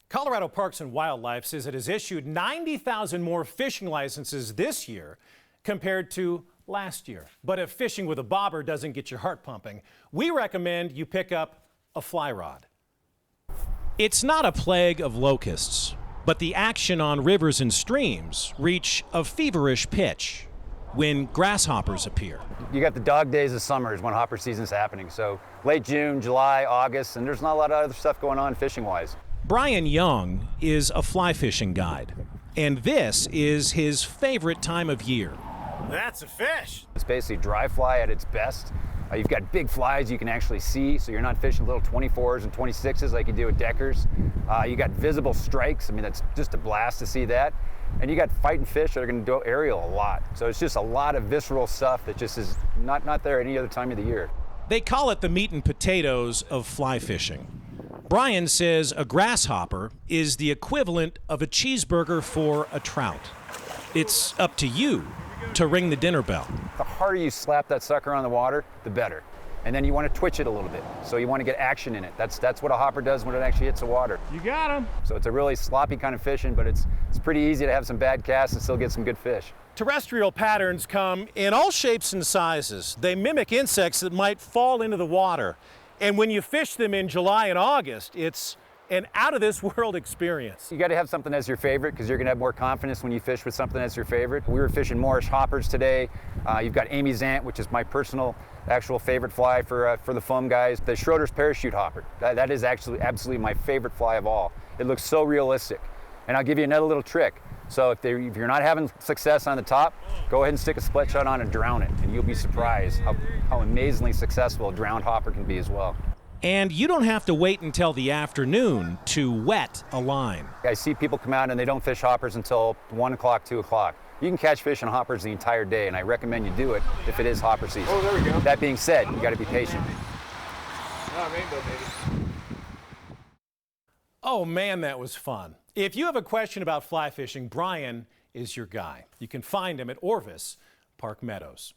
Colorado Parks and Wildlife says it has issued 90,000 more fishing licenses this year compared to last year. But if fishing with a bobber doesn't get your heart pumping, we recommend you pick up a fly rod. It's not a plague of locusts, but the action on rivers and streams reach a feverish pitch when grasshoppers appear. You got the dog days of summer is when hopper season's happening. So late June, July, August, and there's not a lot of other stuff going on fishing-wise. Brian Young is a fly fishing guide, and this is his favorite time of year. That's a fish. It's basically dry fly at its best. You've got big flies you can actually see, so you're not fishing little 24s and 26s like you do with deckers. You got visible strikes. I mean, that's just a blast to see that. And you got fighting fish that are going to go aerial a lot. So it's just a lot of visceral stuff that just is not there any other time of the year. They call it the meat and potatoes of fly fishing. Brian says a grasshopper is the equivalent of a cheeseburger for a trout. It's up to you to ring the dinner bell. The harder you slap that sucker on the water, the better. And then you want to twitch it a little bit. So you want to get action in it. That's what a hopper does when it actually hits the water. You got him. So it's a really sloppy kind of fishing, but it's pretty easy to have some bad casts and still get some good fish. Terrestrial patterns come in all shapes and sizes. They mimic insects that might fall into the water. And when you fish them in July and August, it's an out-of-this-world experience. You got to have something as your favorite because you're going to have more confidence when you fish with something as your favorite. We were fishing Moorish hoppers today. You've got Amy's Ant, which is my personal actual favorite fly for the foam guys. The Schroeder's parachute hopper. That is actually absolutely my favorite fly of all. It looks so realistic. And I'll give you another little trick. So if you're not having success on the top, go ahead and stick a split shot on and drown it. And you'll be surprised how amazingly successful a drowned hopper can be as well. And you don't have to wait until the afternoon to wet a line. I see people come out and they don't fish hoppers until 1 o'clock, 2 o'clock. You can catch fish on hoppers the entire day, and I recommend you do it if it is hopper season. Oh, there we go. That being said, you got to be patient. Oh, rainbow, baby. Oh man, that was fun. If you have a question about fly fishing, Brian is your guy. You can find him at Orvis Park Meadows.